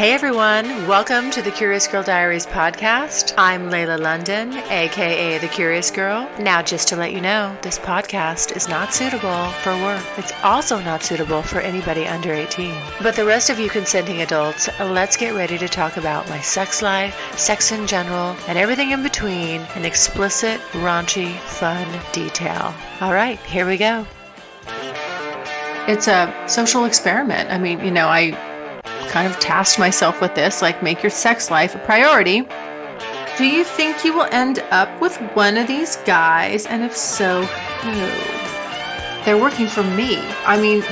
Hey everyone, welcome to the Curious Girl Diaries podcast. I'm Layla London, aka The Curious Girl. Now, just to let you know, this podcast is not suitable for work. It's also not suitable for anybody under 18. But the rest of you consenting adults, let's get ready to talk about my sex life, sex in general, and everything in between in explicit, raunchy, fun detail. All right, here we go. It's a social experiment. I kind of tasked myself with this, like make your sex life a priority. Do you think you will end up with one of these guys? And if so, who? They're working for me.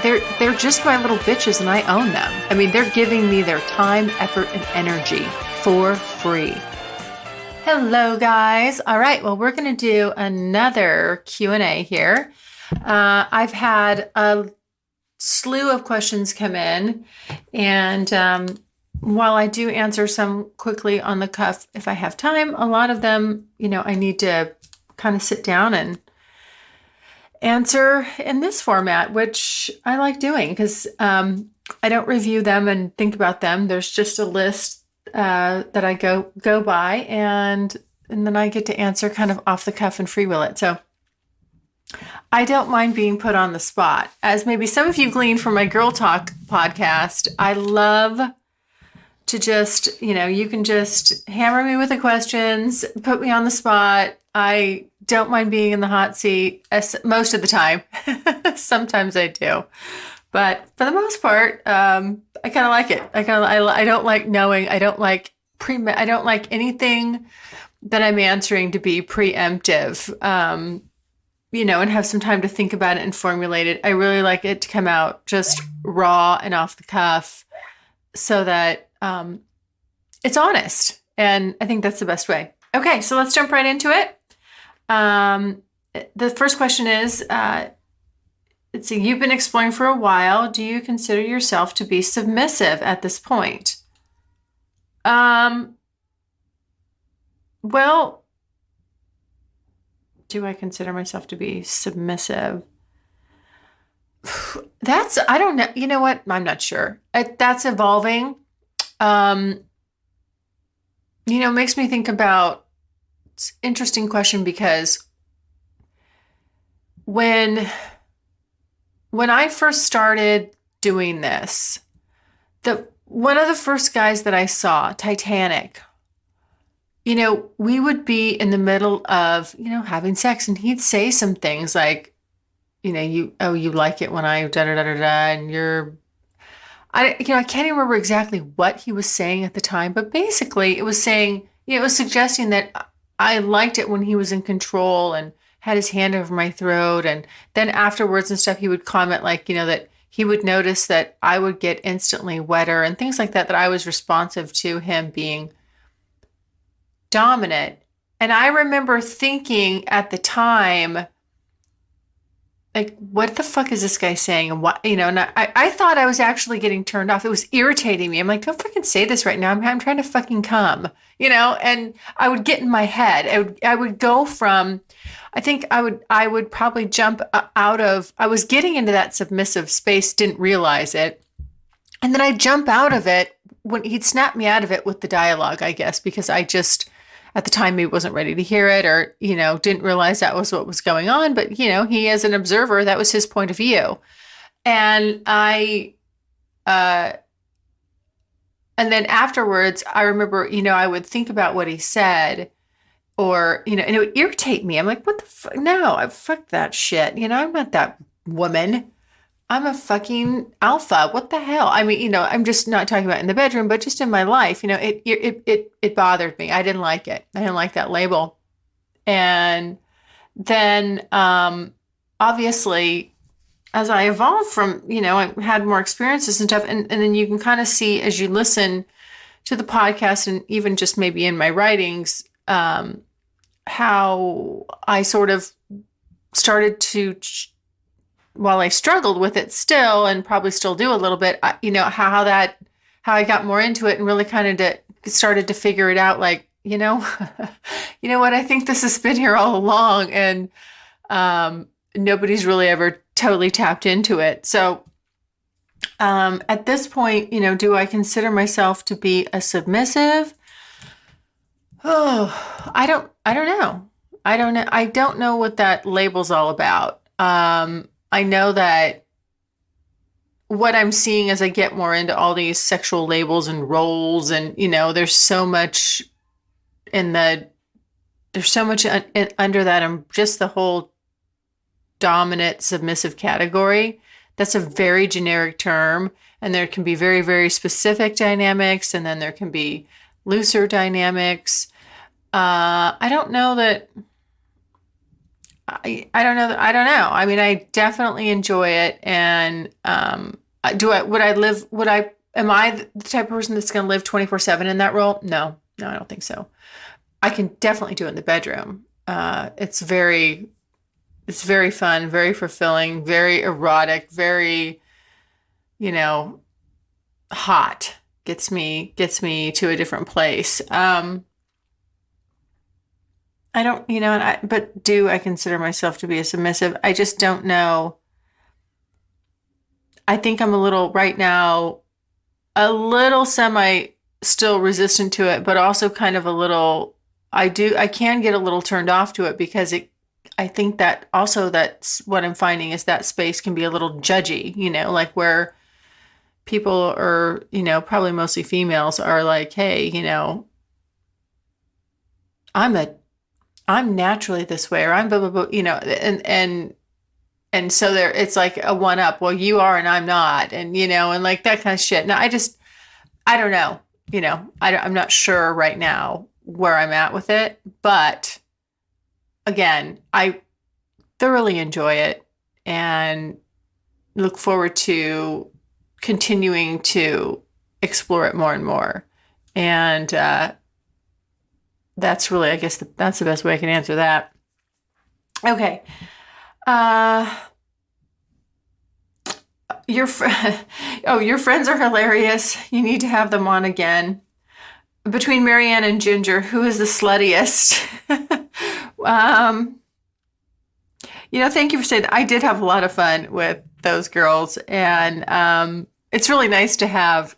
They're just my little bitches and I own them. They're giving me their time, effort, and energy for free. Hello, guys. All right. Well, we're going to do another Q&A here. I've had a slew of questions come in, and while I do answer some quickly on the cuff if I have time, a lot of them, I need to kind of sit down and answer in this format, which I like doing because I don't review them and think about them. There's just a list that I go by, and then I get to answer kind of off the cuff and freewheel it. So I don't mind being put on the spot. As maybe some of you gleaned from my Girl Talk podcast, I love to just, you can just hammer me with the questions, put me on the spot. I don't mind being in the hot seat most of the time. Sometimes I do. But for the most part, I kind of like it. I don't like knowing. I don't like anything that I'm answering to be preemptive. And have some time to think about it and formulate it. I really like it to come out just raw and off the cuff so that it's honest. And I think that's the best way. Okay, so let's jump right into it. The first question is, let's see, you've been exploring for a while. Do you consider yourself to be submissive at this point? Well, do I consider myself to be submissive? I don't know. You know what? I'm not sure. That's evolving. Makes me think about, it's an interesting question because when I first started doing this, one of the first guys that I saw, Titanic, we would be in the middle of, having sex, and he'd say some things like, you like it when I da-da-da-da-da, and I can't even remember exactly what he was saying at the time, but basically it was saying, it was suggesting that I liked it when he was in control and had his hand over my throat. And then afterwards and stuff, he would comment like, that he would notice that I would get instantly wetter and things like that I was responsive to him being dominant. And I remember thinking at the time, like, what the fuck is this guy saying? And what, and I thought I was actually getting turned off. It was irritating me. I'm like, don't fucking say this right now. I'm trying to fucking come, and I would get in my head. I would go from, I think I would probably jump out of, I was getting into that submissive space, didn't realize it. And then I'd jump out of it when he'd snap me out of it with the dialogue, I guess, because I just, at the time, he wasn't ready to hear it or, didn't realize that was what was going on. But, he, as an observer, that was his point of view. And and then afterwards, I remember, I would think about what he said or, and it would irritate me. I'm like, what the fuck? No, fuck that shit. I'm not that woman. I'm a fucking alpha. What the hell? I'm just not talking about in the bedroom, but just in my life, it bothered me. I didn't like it. I didn't like that label. And then, obviously, as I evolved from, I had more experiences and stuff. And then you can kind of see as you listen to the podcast and even just maybe in my writings, how I sort of started to, while I struggled with it still, and probably still do a little bit, how I got more into it and really kind of started to figure it out. Like, you know what? I think this has been here all along, and nobody's really ever totally tapped into it. So At this point, do I consider myself to be a submissive? Oh, I don't know. I don't know what that label's all about. I know that what I'm seeing as I get more into all these sexual labels and roles, and there's so much in the there's so much under that, and just the whole dominant submissive category. That's a very generic term, and there can be very, very specific dynamics, and then there can be looser dynamics. I don't know that. I don't know. I don't know. I mean, I definitely enjoy it. And am I the type of person that's going to live 24/7 in that role? No, no, I don't think so. I can definitely do it in the bedroom. It's very fun, very fulfilling, very erotic, very, you know, hot. Gets me to a different place. I don't, but do I consider myself to be a submissive? I just don't know. I think I'm a little right now, a little semi still resistant to it, but also kind of a little, I can get a little turned off to it because I think that also that's what I'm finding is that space can be a little judgy, like where people are, probably mostly females are like, hey, I'm a I'm naturally this way, or I'm blah blah blah, and so there, it's like a one up. Well, you are, and I'm not, and like that kind of shit. Now, I don't know, I'm not sure right now where I'm at with it, but again, I thoroughly enjoy it and look forward to continuing to explore it more and more. And that's really, I guess, that's the best way I can answer that. Okay. Uh, your fr- oh, your friends are hilarious. You need to have them on again. Between Marianne and Ginger, who is the sluttiest? um, thank you for saying that. I did have a lot of fun with those girls, and it's really nice to have.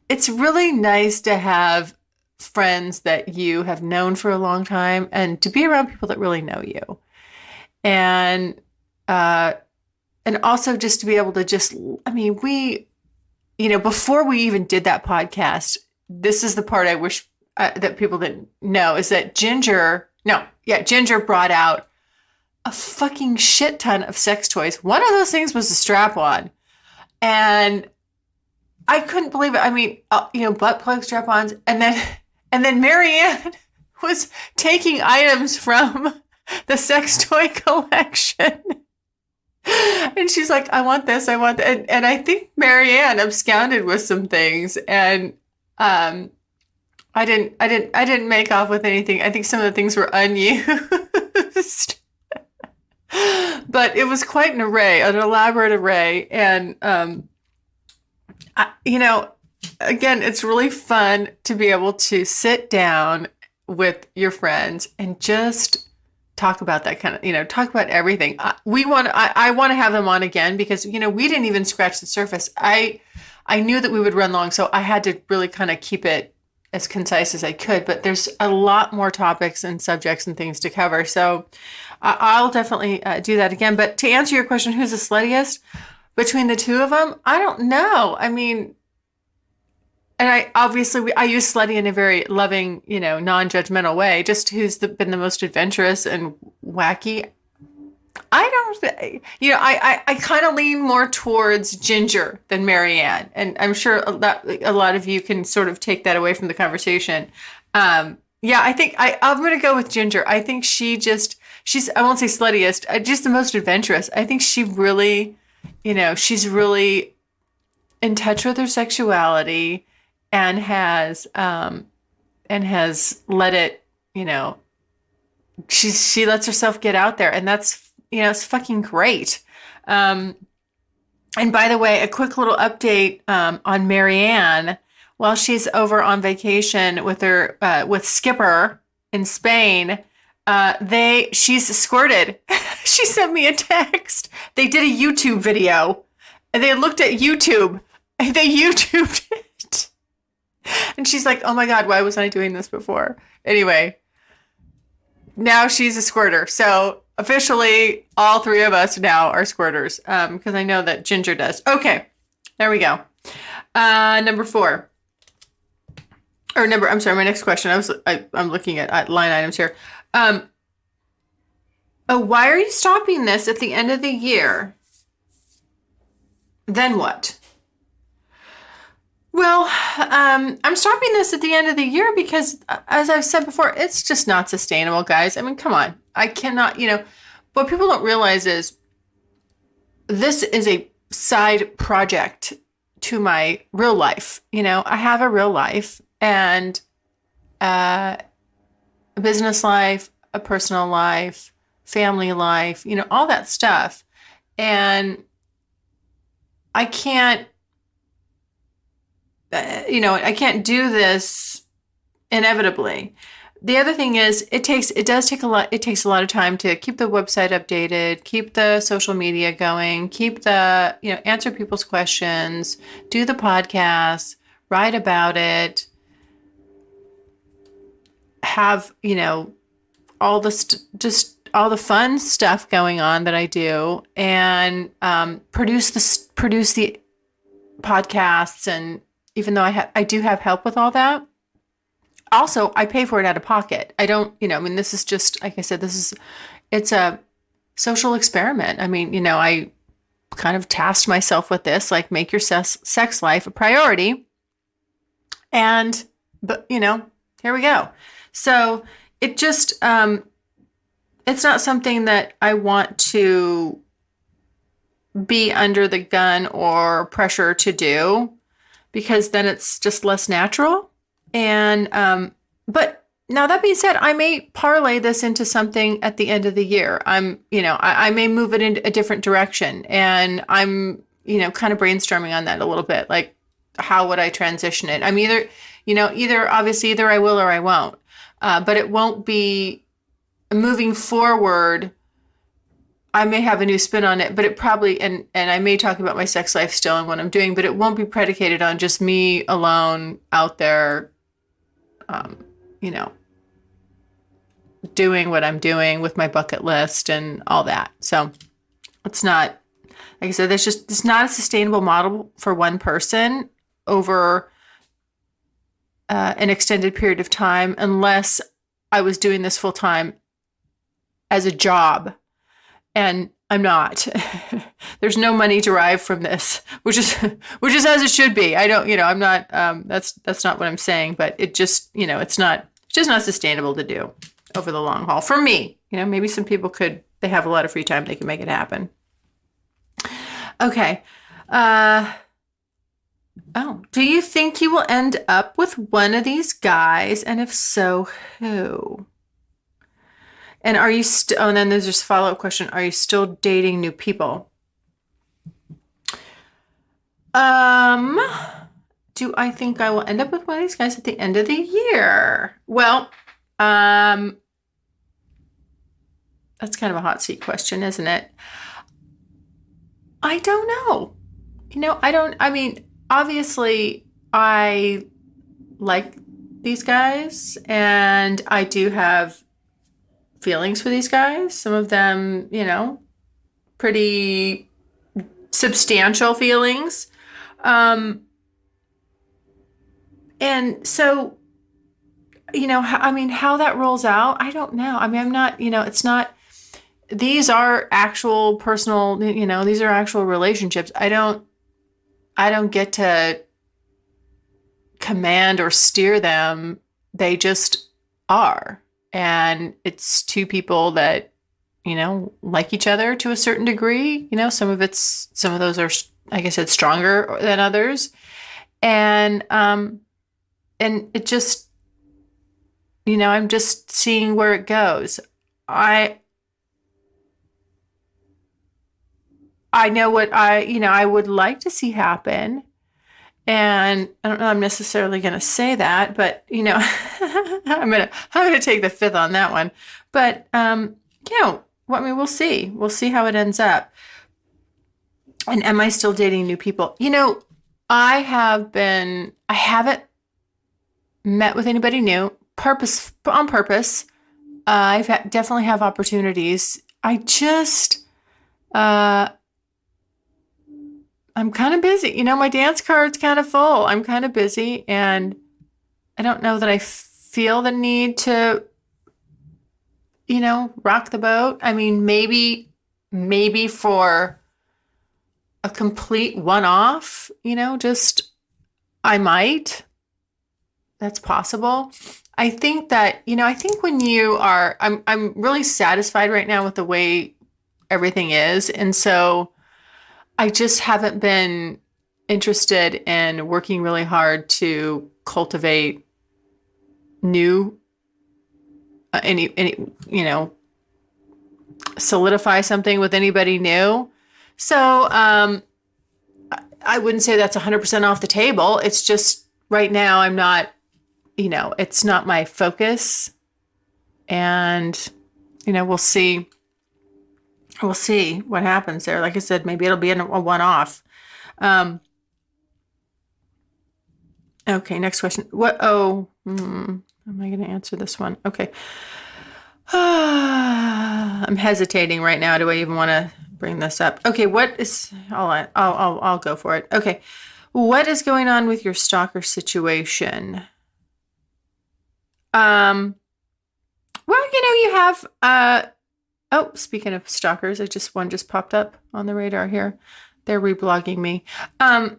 It's really nice to have friends that you have known for a long time, and to be around people that really know you, and uh, and also just to be able to I mean, before we even did that podcast, this is the part I wish that people didn't know is that Ginger brought out a fucking shit ton of sex toys. One of those things was a strap on. And I couldn't believe it. I mean, butt plug strap ons. And then Marianne was taking items from the sex toy collection. And she's like, I want this, I want that. And I think Marianne absconded with some things. And I didn't make off with anything. I think some of the things were unused. But it was quite an array, an elaborate array. And, again, it's really fun to be able to sit down with your friends and just talk about that kind of, talk about everything. I want to have them on again because, we didn't even scratch the surface. I knew that we would run long, so I had to really kind of keep it as concise as I could, but there's a lot more topics and subjects and things to cover. So I'll definitely do that again. But to answer your question, who's the sluttiest between the two of them? I don't know. I mean, and I use slutty in a very loving, non-judgmental way, just who's been the most adventurous and wacky. I don't, I kind of lean more towards Ginger than Marianne. And I'm sure that a lot of you can sort of take that away from the conversation. Yeah, I think I'm going to go with Ginger. I think she's, I won't say sluttiest, just the most adventurous. I think she really, she's really in touch with her sexuality and has let it, she lets herself get out there, and that's, it's fucking great. And by the way, a quick little update on Marianne. While she's over on vacation with her with Skipper in Spain, she's squirted. She sent me a text. They did a YouTube video, And they looked at YouTube. And they YouTubed it. And she's like, oh my God, why wasn't I doing this before? Anyway, now she's a squirter. So officially, all three of us now are squirters. Because I know that Ginger does. Okay, there we go. Number 4. I'm sorry, my next question. I'm looking at line items here. Why are you stopping this at the end of the year? Then what? Well, I'm stopping this at the end of the year because, as I've said before, it's just not sustainable, guys. I mean, come on. I cannot, what people don't realize is this is a side project to my real life. I have a real life and a business life, a personal life, family life, all that stuff. And I can't, I can't do this inevitably. The other thing is it takes a lot of time to keep the website updated, keep the social media going, keep the, answer people's questions, do the podcast, write about it, have, all the fun stuff going on that I do, and produce the podcasts. And even though I do have help with all that, also I pay for it out of pocket. I don't, this is just, like I said, it's a social experiment. I kind of tasked myself with this, like, make your sex life a priority. But here we go. So it just, it's not something that I want to be under the gun or pressure to do, because then it's just less natural. And, but now that being said, I may parlay this into something at the end of the year. I may move it in a different direction, and I'm, kind of brainstorming on that a little bit. Like, how would I transition it? I'm either I will or I won't. But it won't be moving forward. I may have a new spin on it, but it probably, and I may talk about my sex life still and what I'm doing, but it won't be predicated on just me alone out there, doing what I'm doing with my bucket list and all that. So it's not, like I said, it's not a sustainable model for one person over an extended period of time, unless I was doing this full time as a job, and I'm not. There's no money derived from this, which is as it should be. I don't, I'm not. That's not what I'm saying, but it just, it's just not sustainable to do over the long haul for me. Maybe some people could. They have a lot of free time. They can make it happen. Okay. Do you think you will end up with one of these guys? And if so, who? And are you and then there's this follow-up question. Are you still dating new people? Do I think I will end up with one of these guys at the end of the year? Well, that's kind of a hot seat question, isn't it? I don't know. Obviously, I like these guys, and I do have feelings for these guys. Some of them, pretty substantial feelings. And so, how that rolls out, I don't know. I'm not, it's not, these are actual personal, these are actual relationships. I don't get to command or steer them. They just are. And it's two people that, like each other to a certain degree. Some of those are, like I said, stronger than others. And it just, I'm just seeing where it goes. I know what I would like to see happen. And I don't know I'm necessarily going to say that, but, I'm going to take the fifth on that one. But, we'll see. We'll see how it ends up. And am I still dating new people? I haven't met with anybody new on purpose. Definitely have opportunities. Uh, I'm kind of busy. My dance card's kind of full. I'm kind of busy, and I don't know that I feel the need to, rock the boat. I mean, maybe for a complete one-off, just I might. That's possible. I think that, I think when I'm really satisfied right now with the way everything is. And so I just haven't been interested in working really hard to cultivate new, solidify something with anybody new. So I wouldn't say that's 100% off the table. It's just right now I'm not, it's not my focus. And, we'll see. We'll see what happens there. Like I said, maybe it'll be a one-off. Okay, next question. Am I going to answer this one? Okay. I'm hesitating right now. Do I even want to bring this up? Okay, I'll go for it. Okay. What is going on with your stalker situation? Well, you have, speaking of stalkers, one just popped up on the radar here. They're reblogging me. I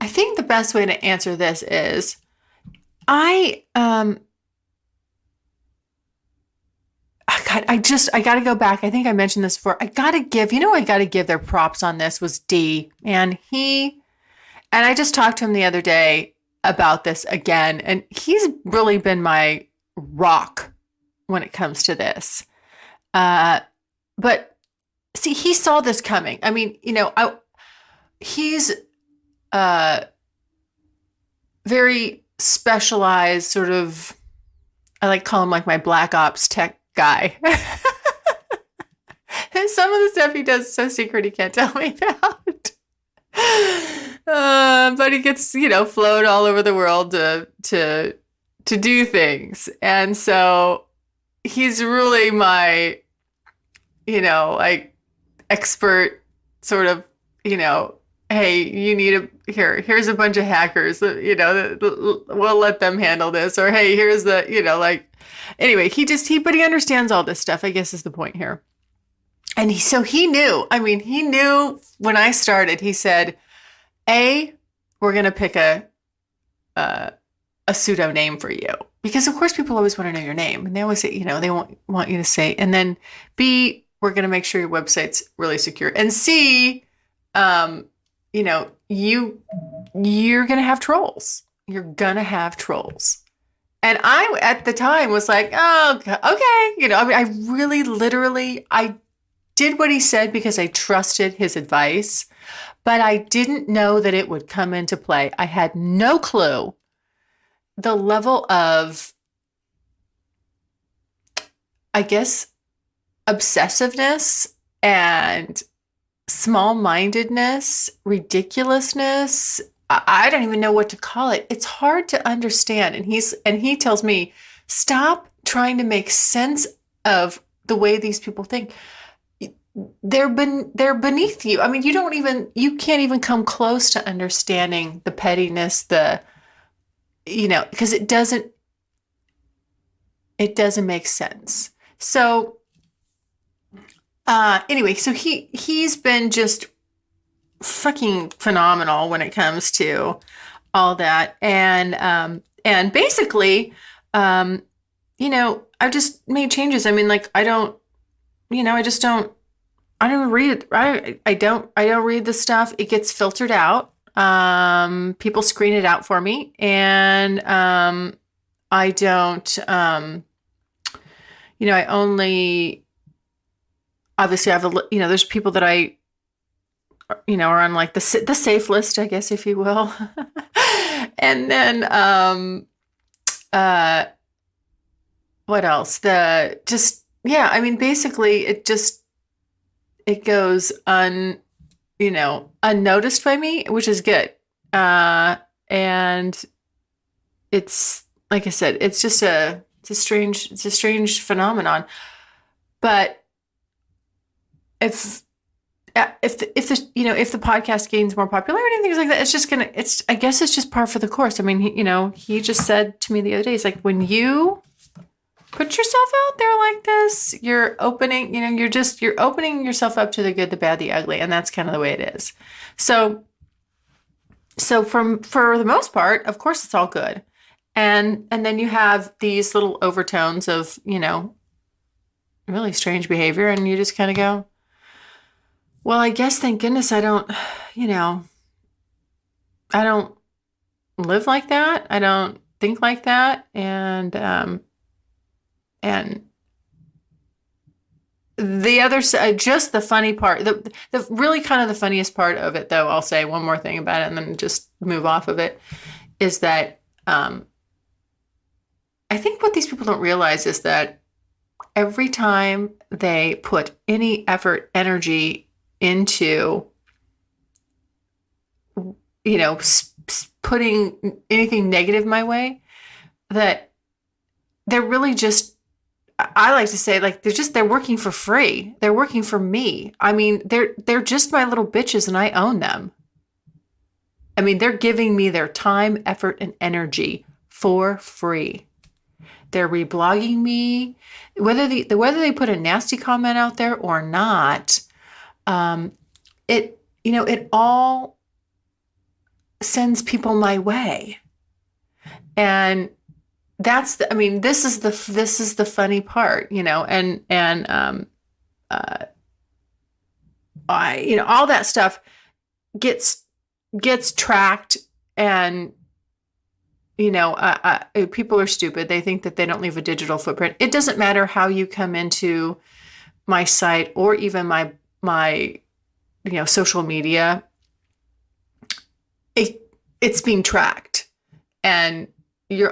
think the best way to answer this is I got to go back. I think I mentioned this before. I got to give their props on this was D. And I just talked to him the other day about this again. And he's really been my rock when it comes to this. But see, he saw this coming. I mean, he's very specialized sort of, I like call him like my black ops tech guy. And some of the stuff he does is so secret he can't tell me about. But he gets, flown all over the world to do things. And so he's really my, like expert sort of, hey, you need here's a bunch of hackers, we'll let them handle this. Or, hey, here's anyway, but he understands all this stuff, I guess is the point here. And he knew when I started, he said, we're going to pick a pseudo name for you. Because of course people always want to know your name. And they always say, they want you to say, and then B, we're going to make sure your website's really secure. And C, you're going to have trolls. You're going to have trolls. And I, at the time, was like, oh, okay. I really literally, I did what he said because I trusted his advice, but I didn't know that it would come into play. I had no clue the level of, I guess, obsessiveness and small-mindedness, ridiculousness. I don't even know what to call it. It's hard to understand. And he tells me, stop trying to make sense of the way these people think. They're beneath you. I mean, you can't even come close to understanding the pettiness, because it doesn't make sense. So, anyway, so he's been just fucking phenomenal when it comes to all that. And basically, I've just made changes. I mean, like, I don't read it. I don't read the stuff. It gets filtered out. People screen it out for me. And, I don't, I only, obviously I have there's people that I, are on like the safe list, I guess, if you will. And then, what else? yeah, I mean, basically it goes unnoticed by me, which is good. And it's, like I said, it's a strange phenomenon. But if if the podcast gains more popularity and things like that, I guess it's just par for the course. I mean, he just said to me the other day, it's like, when you put yourself out there like this, you're opening, you're opening yourself up to the good, the bad, the ugly, and that's kind of the way it is. So for the most part, of course, it's all good. And then you have these little overtones of, really strange behavior, and you just kind of go, well, I guess, thank goodness I don't live like that. I don't think like that. And the other side, just the funny part, the really kind of the funniest part of it, though, I'll say one more thing about it and then just move off of it, is that I think what these people don't realize is that every time they put any effort, energy into, putting anything negative my way, that they're really just, I like to say, like, they're working for free. They're working for me. I mean, they're just my little bitches, and I own them. I mean, they're giving me their time, effort, and energy for free. They're reblogging me, whether they put a nasty comment out there or not. It all sends people my way, and this is the funny part, all that stuff gets tracked, and people are stupid. They think that they don't leave a digital footprint. It doesn't matter how you come into my site or even my social media. It's being tracked, and you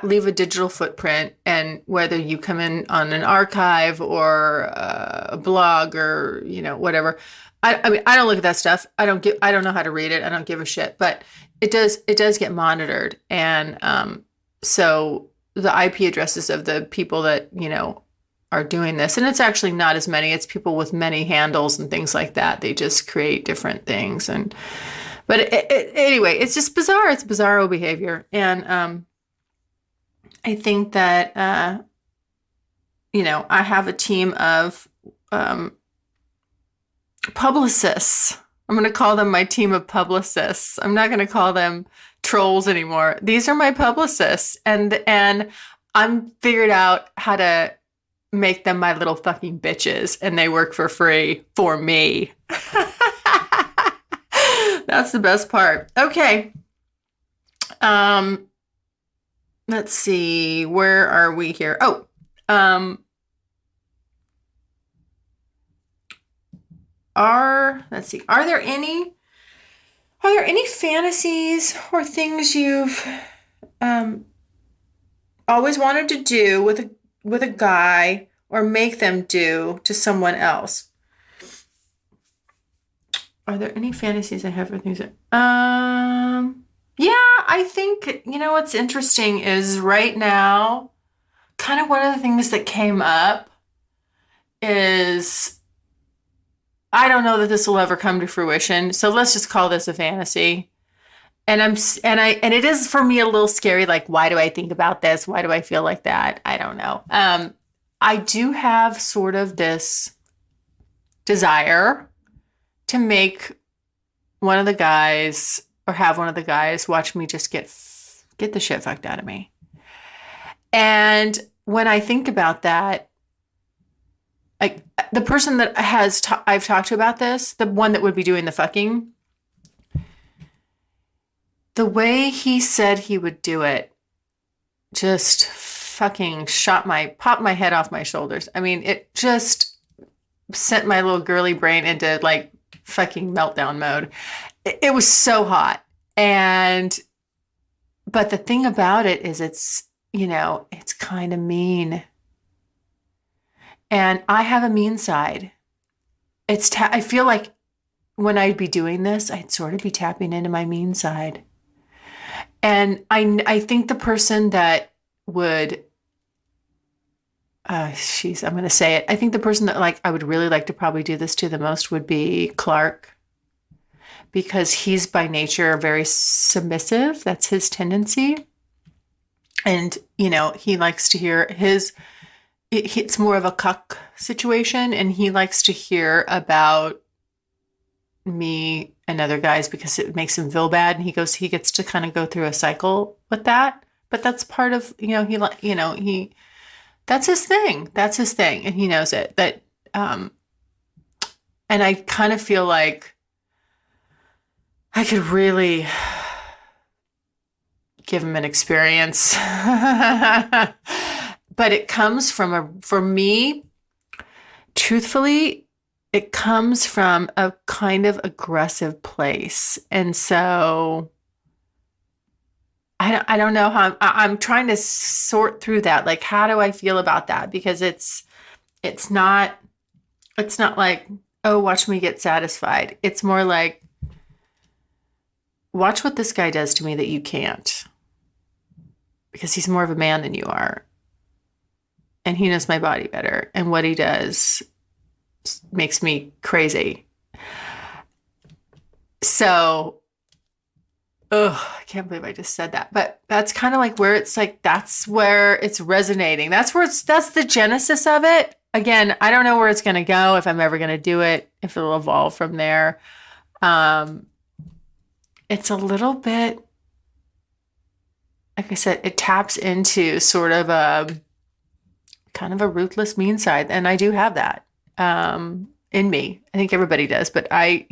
leave a digital footprint, and whether you come in on an archive or a blog or whatever. I mean, I don't look at that stuff. I don't know how to read it. I don't give a shit. But it does get monitored, and so the IP addresses of the people that are doing this, and it's actually not as many. It's people with many handles and things like that. They just create different things, but anyway, it's just bizarre. It's bizarro behavior, and I think that I have a team of publicists. I'm going to call them my team of publicists. I'm not going to call them trolls anymore. These are my publicists, and I'm figured out how to make them my little fucking bitches, and they work for free for me. That's the best part. Okay. Let's see. Where are we here? Oh, let's see. Are there any fantasies or things you've always wanted to do with a guy, or make them do to someone else? Are there any fantasies I have for things that, yeah, I think, what's interesting is right now, kind of one of the things that came up is, I don't know that this will ever come to fruition, so let's just call this a fantasy. And it is for me a little scary, like, why do I think about this? Why do I feel like that? I don't know. I do have sort of this desire to make one of the guys, or have one of the guys, watch me just get the shit fucked out of me. And when I think about that, like, the person that I've talked to about this, the one that would be doing the fucking, the way he said he would do it just fucking popped my head off my shoulders. I mean, it just sent my little girly brain into like fucking meltdown mode. It was so hot. But the thing about it is it's kind of mean. And I have a mean side. I feel like when I'd be doing this, I'd sort of be tapping into my mean side. And I think the person that would, I'm going to say it. I think the person that like I would really like to probably do this to the most would be Clark, because he's by nature very submissive. That's his tendency. And, he likes to hear it's more of a cuck situation, and he likes to hear about me and other guys because it makes him feel bad. And he gets to kind of go through a cycle with that. But that's part of, that's his thing. That's his thing. And he knows it. And I kind of feel like I could really give him an experience. But it comes for me, truthfully, it comes from a kind of aggressive place. And so I don't know how I'm trying to sort through that. Like, how do I feel about that? Because it's not like, oh, watch me get satisfied. It's more like, watch what this guy does to me that you can't, because he's more of a man than you are. And he knows my body better. And what he does makes me crazy. So, I can't believe I just said that. But that's kind of like where it's like, that's where it's resonating. That's the genesis of it. Again, I don't know where it's going to go, if I'm ever going to do it, if it'll evolve from there. It's a little bit, like I said, it taps into sort of a kind of a ruthless, mean side. And I do have that in me. I think everybody does, but I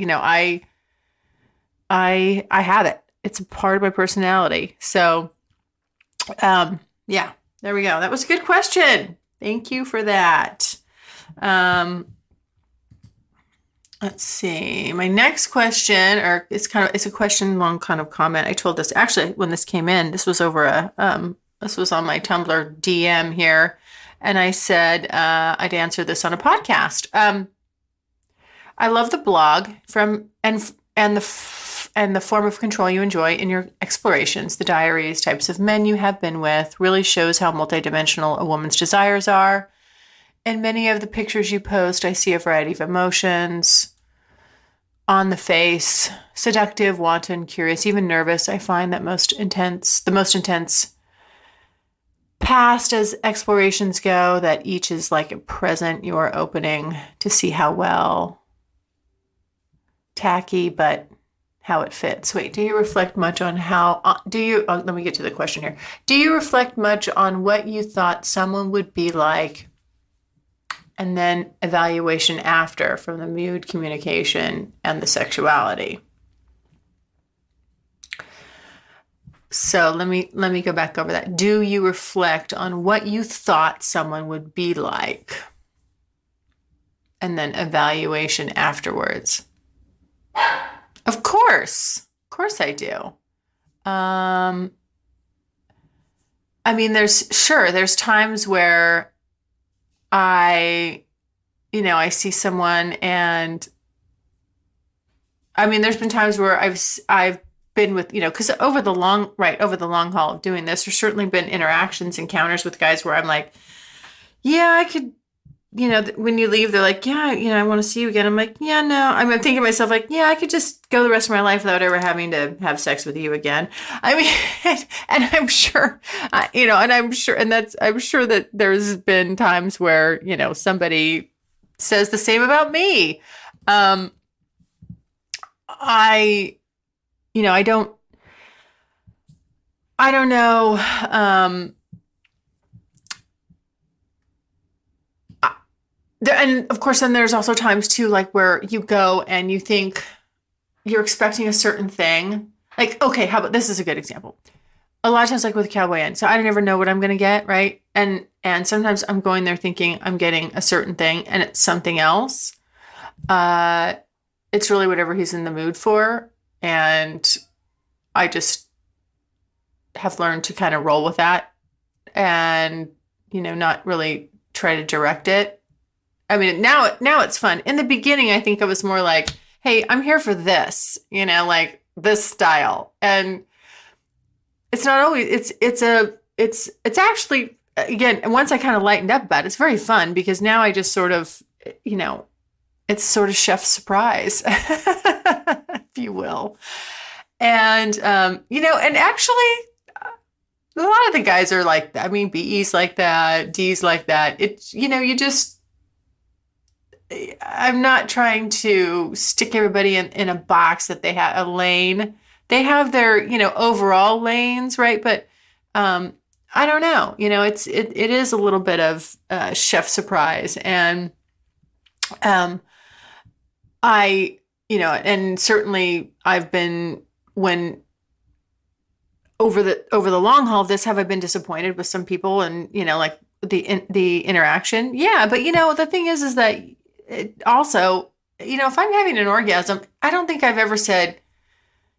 have it. It's a part of my personality. So, yeah, there we go. That was a good question. Thank you for that. Let's see. My next question, or it's a question long kind of comment. I told this actually when this came in. This was over this was on my Tumblr DM here, and I said I'd answer this on a podcast. I love the blog and the form of control you enjoy in your explorations. The diaries, types of men you have been with, really shows how multidimensional a woman's desires are. In many of the pictures you post, I see a variety of emotions on the face: seductive, wanton, curious, even nervous. I find that the most intense past as explorations go, that each is like a present you are opening to see how well tacky, but how it fits. Wait, do you reflect much on how, let me get to the question here. Do you reflect much on what you thought someone would be like, and then evaluation after, from the mood, communication, and the sexuality? So let me go back over that. Do you reflect on what you thought someone would be like, and then evaluation afterwards? Of course I do. I mean, there's times where I see someone, and I mean, there's been times where I've been with, because over the long haul of doing this, there's certainly been encounters with guys where I'm like, yeah, I could, when you leave, they're like, yeah, I want to see you again. I'm like, yeah, no. I'm thinking to myself, like, yeah, I could just go the rest of my life without ever having to have sex with you again. I mean, and I'm sure, I'm sure that there's been times where, somebody says the same about me. I don't know. And of course, then there's also times too, like where you go and you think you're expecting a certain thing. Like, okay, how about this is a good example. A lot of times, like with Cowboy Inn, so I never know what I'm going to get, right? And sometimes I'm going there thinking I'm getting a certain thing, and it's something else. It's really whatever he's in the mood for, and I just have learned to kind of roll with that, and not really try to direct it. I mean, now it's fun. In the beginning, I think I was more like, hey, I'm here for this, like this style. And it's not always, it's actually, again, once I kind of lightened up about it, it's very fun because now I just sort of, it's sort of chef surprise, if you will. And, and actually, a lot of the guys are like that. I mean, BE's like that, D's like that. It's, I'm not trying to stick everybody in a box that they have a lane. They have their, overall lanes, right? But I don't know. It is a little bit of chef surprise. And and certainly I've been over the long haul of this, have I been disappointed with some people and, like the interaction? Yeah. But, the thing is that also, if I'm having an orgasm, I don't think I've ever said,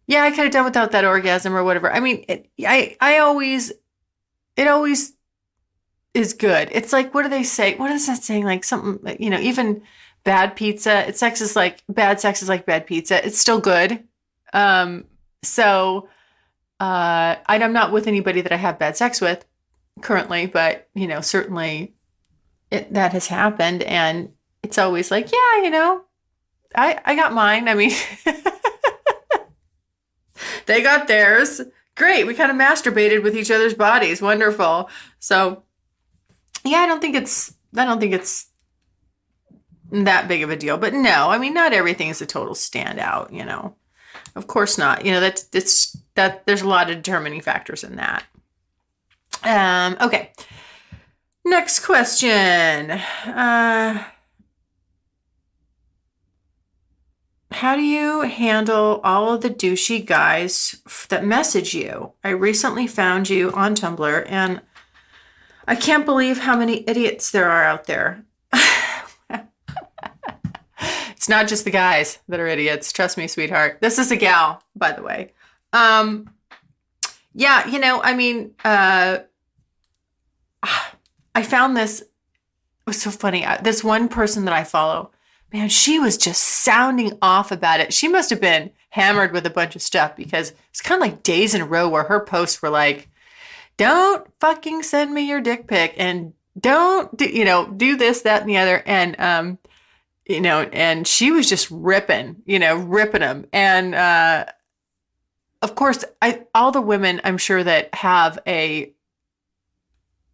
yeah, I could have done without that orgasm or whatever. I mean, it always is good. It's like, what do they say? What is that saying? Like something, even bad pizza, bad sex is like bad pizza. It's still good. I'm not with anybody that I have bad sex with currently, but, certainly that has happened. And it's always like, yeah, I got mine. I mean, they got theirs. Great. We kind of masturbated with each other's bodies. Wonderful. So yeah, I don't think it's that big of a deal, but no, I mean, not everything is a total standout, Of course not. That there's a lot of determining factors in that. Okay. Next question. How do you handle all of the douchey guys that message you? I recently found you on Tumblr and I can't believe how many idiots there are out there. It's not just the guys that are idiots. Trust me, sweetheart. This is a gal, by the way. Yeah, I mean, I found this, it was so funny. This one person that I follow, man, she was just sounding off about it. She must have been hammered with a bunch of stuff because it's kind of like days in a row where her posts were like, don't fucking send me your dick pic and don't do this, that, and the other. And, and she was just ripping them. And, of course, all the women I'm sure that have a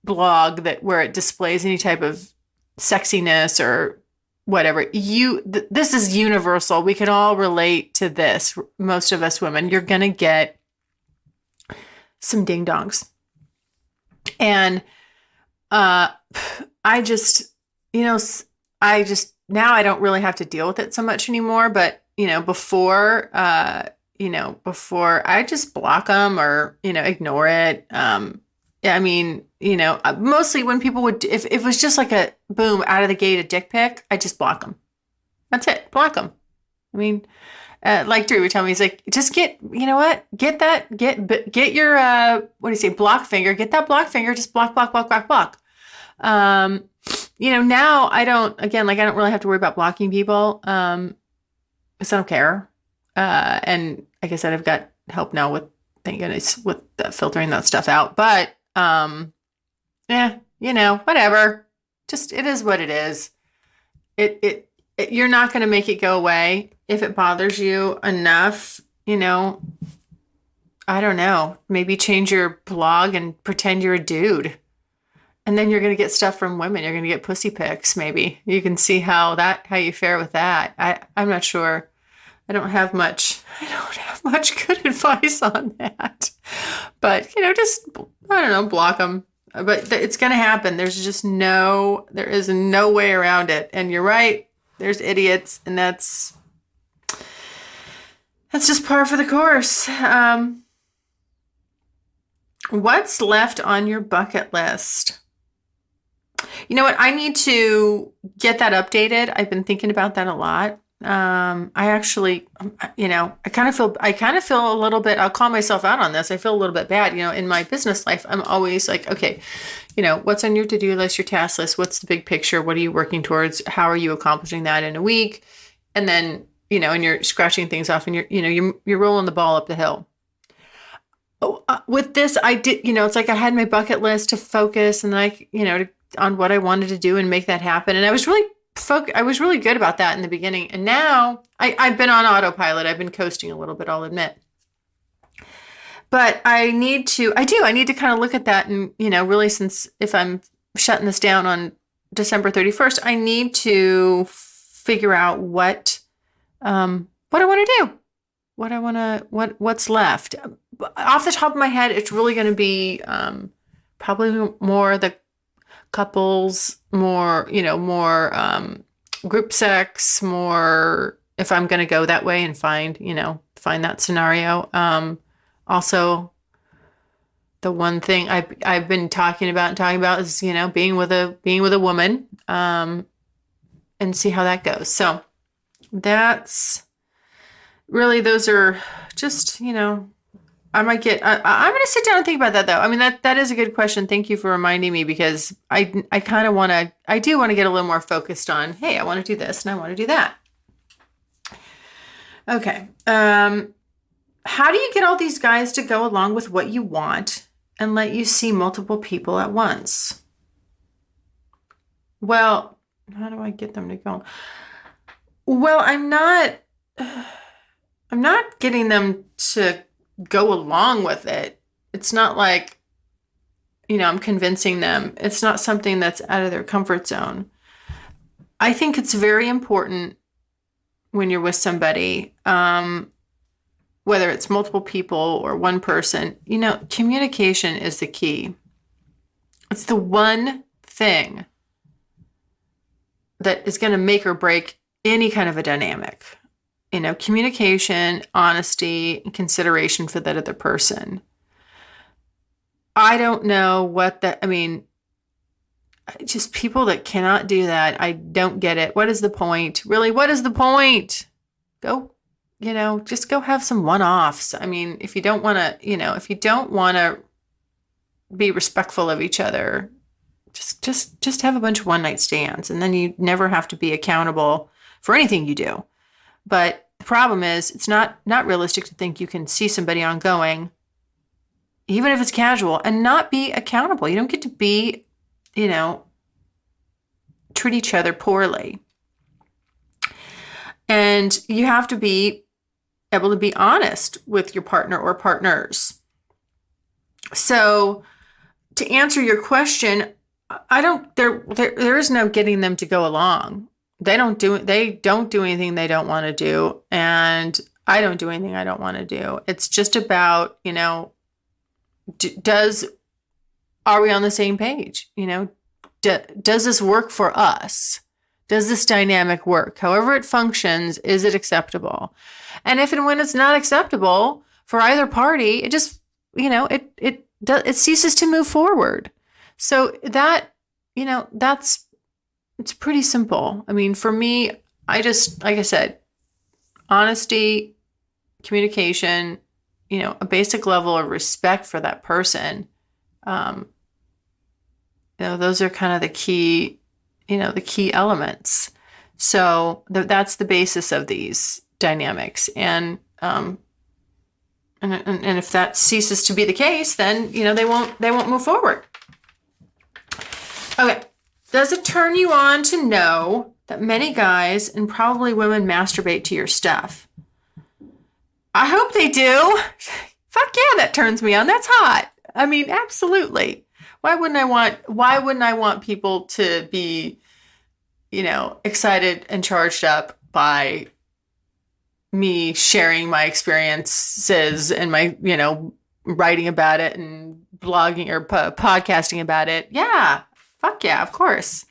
blog where it displays any type of sexiness or whatever, this is universal. We can all relate to this. Most of us women, you're going to get some ding dongs. And I just now I don't really have to deal with it so much anymore. But, before I just block them or, ignore it. I mean, mostly when people would, if it was just like a boom out of the gate, a dick pic, I just block them. That's it. Block them. I mean, like Drew would tell me, he's like, just get your, what do you say? Block finger, get that block finger, just block. Now I don't really have to worry about blocking people. Because I don't care. And like I said, I've got help now with, thank goodness, with filtering that stuff out. But, whatever. Just, it is what it is. You're not going to make it go away. If it bothers you enough, I don't know, maybe change your blog and pretend you're a dude. And then you're going to get stuff from women. You're going to get pussy pics. Maybe you can see how you fare with that. I'm not sure. I don't have much good advice on that, but just, I don't know, block them, but it's going to happen. There is no way around it. And you're right. There's idiots, and that's just par for the course. What's left on your bucket list? You know what? I need to get that updated. I've been thinking about that a lot. I actually, I kind of feel a little bit, I'll call myself out on this. I feel a little bit bad, in my business life. I'm always like, okay, what's on your to-do list, your task list? What's the big picture? What are you working towards? How are you accomplishing that in a week? And then, and you're scratching things off and you're rolling the ball up the hill. With this, I did, it's like I had my bucket list to focus and then on what I wanted to do and make that happen. And I was really good about that in the beginning. And now I've been on autopilot. I've been coasting a little bit, I'll admit. But I need to kind of look at that and, really, since if I'm shutting this down on December 31st, I need to figure out what I want to do, what's left. Off the top of my head, it's really going to be probably more the couples, more group sex, more if I'm going to go that way and find that scenario. Also, the one thing I've been talking about is being with a woman, and see how that goes. So that's really, those are just I'm going to sit down and think about that, though. I mean, that is a good question. Thank you for reminding me, because I do want to get a little more focused on, hey, I want to do this and I want to do that. Okay. How do you get all these guys to go along with what you want and let you see multiple people at once? Well, how do I get them to go? Well, I'm not getting them to go along with it. It's not like, I'm convincing them. It's not something that's out of their comfort zone. I think it's very important when you're with somebody, whether it's multiple people or one person, communication is the key. It's the one thing that is going to make or break any kind of a dynamic. Communication, honesty, and consideration for that other person. I don't know just people that cannot do that. I don't get it. What is the point? Really, what is the point? Go, just go have some one-offs. I mean, if you don't want to be respectful of each other, just have a bunch of one-night stands, and then you never have to be accountable for anything you do. But the problem is, it's not realistic to think you can see somebody ongoing, even if it's casual, and not be accountable. You don't get to be, treat each other poorly. And you have to be able to be honest with your partner or partners. So to answer your question, there is no getting them to go along. They don't do anything they don't want to do, and I don't do anything I don't want to do. It's just about, are we on the same page? Does this work for us? Does this dynamic work? However it functions, is it acceptable? And if and when it's not acceptable for either party, it just, it ceases to move forward. So that, it's pretty simple. I mean, for me, I just, like I said, honesty, communication, a basic level of respect for that person. Those are kind of the key elements. So that's the basis of these dynamics. And if that ceases to be the case, then, they won't move forward. Okay. Does it turn you on to know that many guys and probably women masturbate to your stuff? I hope they do. Fuck yeah, that turns me on. That's hot. I mean, absolutely. Why wouldn't I want people to be, excited and charged up by me sharing my experiences and my, writing about it and blogging or podcasting about it? Yeah. Fuck yeah, of course.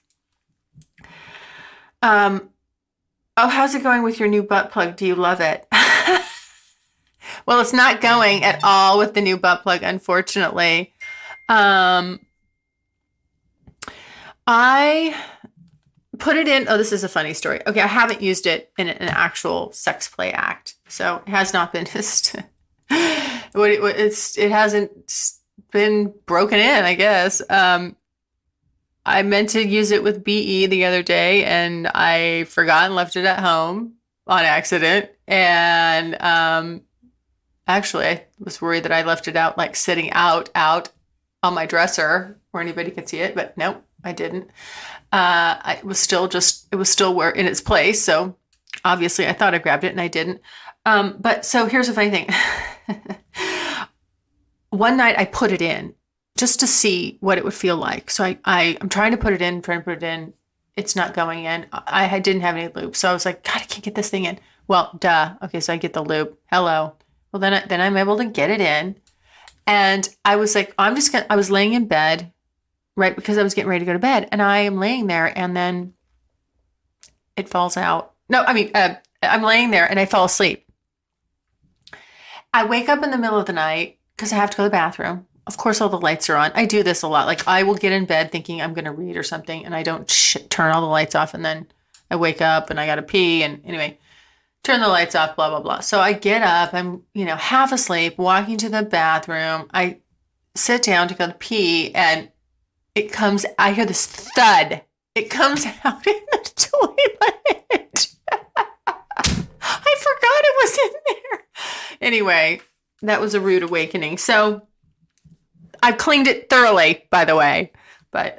How's it going with your new butt plug? Do you love it? Well, it's not going at all with the new butt plug, unfortunately. put it in. Oh, this is a funny story. Okay, I haven't used it in an actual sex play act, so it has not been just. It hasn't been broken in, I guess. I meant to use it with BE the other day, and I forgot and left it at home on accident. And actually, I was worried that I left it out, like sitting out on my dresser where anybody could see it, but nope, I didn't. It was still where in its place. So obviously, I thought I grabbed it, and I didn't. But so here's the funny thing. One night I put it in just to see what it would feel like. So I'm trying to put it in. It's not going in. I didn't have any lube. So I was like, God, I can't get this thing in. Well, duh. Okay, so I get the lube. Hello. Well, then I'm able to get it in. And I was like, I was laying in bed, right? Because I was getting ready to go to bed. And I am laying there, and then it falls out. No, I mean, I'm laying there and I fall asleep. I wake up in the middle of the night because I have to go to the bathroom. Of course, all the lights are on. I do this a lot. Like, I will get in bed thinking I'm going to read or something, and I don't turn all the lights off, and then I wake up and I got to pee, and anyway, turn the lights off, blah, blah, blah. So I get up, I'm, half asleep, walking to the bathroom. I sit down to go to pee, and I hear this thud. It comes out in the toilet. I forgot it was in there. Anyway, that was a rude awakening. So I've cleaned it thoroughly, by the way. But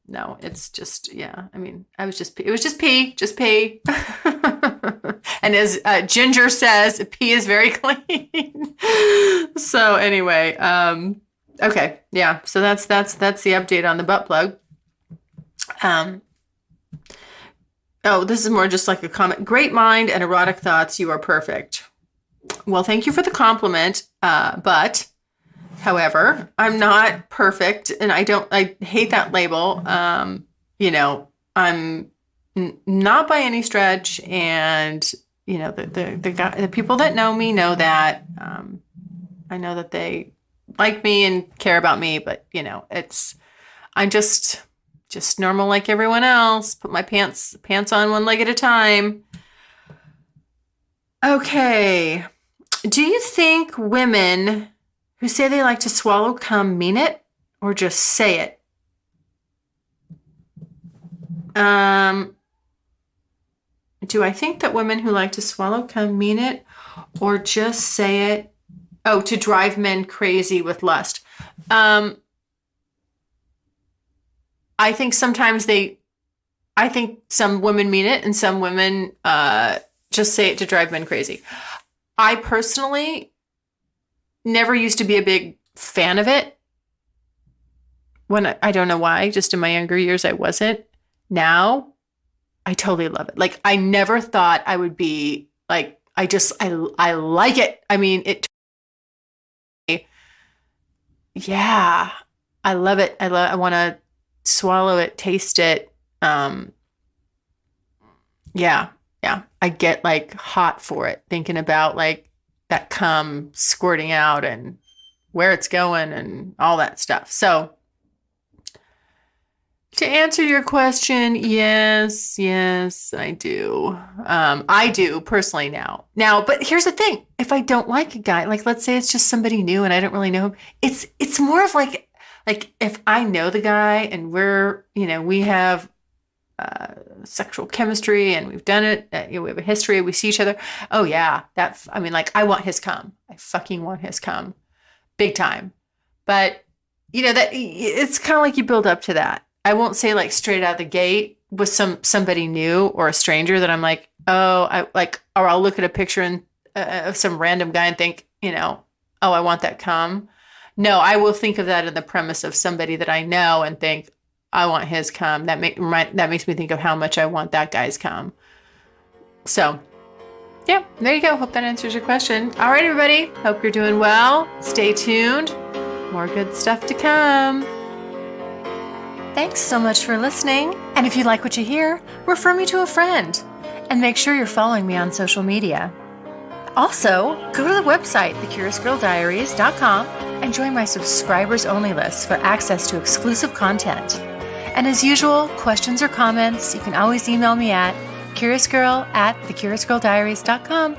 no, it's just, yeah. I mean, it was just pee. And as Ginger says, pee is very clean. So anyway, okay, yeah. So that's the update on the butt plug. Oh, this is more just like a comment. Great mind and erotic thoughts. You are perfect. Well, thank you for the compliment. But, however, I'm not perfect, and I hate that label. I'm not by any stretch, and the people that know me know that. I know that they like me and care about me, but I'm just normal like everyone else. Put my pants on one leg at a time. Okay. Do you think women who say they like to swallow cum mean it or just say it? Do I think that women who like to swallow cum mean it or just say it? Oh, to drive men crazy with lust. I think sometimes I think some women mean it and some women just say it to drive men crazy. I personally never used to be a big fan of it. I don't know why, just in my younger years I wasn't. Now, I totally love it. Like, I never thought I would be like, I like it. I mean, yeah, I love it. I want to swallow it, taste it. Yeah. I get like hot for it, thinking about like that cum squirting out and where it's going and all that stuff. So to answer your question, yes, I do. I do personally now. But here's the thing. If I don't like a guy, like let's say it's just somebody new and I don't really know him, it's more of like if I know the guy and we're, we have sexual chemistry and we've done it, we have a history, we see each other. Oh yeah, I want his cum. I fucking want his cum, big time. But that it's kind of like you build up to that. I won't say like straight out of the gate with somebody new or a stranger that I'm like, or I'll look at a picture of some random guy and think, oh, I want that cum. No, I will think of that in the premise of somebody that I know and think, I want his cum. That makes me think of how much I want that guy's cum. So, yeah, there you go. Hope that answers your question. All right, everybody. Hope you're doing well. Stay tuned. More good stuff to come. Thanks so much for listening. And if you like what you hear, refer me to a friend. And make sure you're following me on social media. Also, go to the website, thecuriousgirldiaries.com, and join my subscribers-only list for access to exclusive content. And as usual, questions or comments, you can always email me at curiousgirl@thecuriousgirldiaries.com.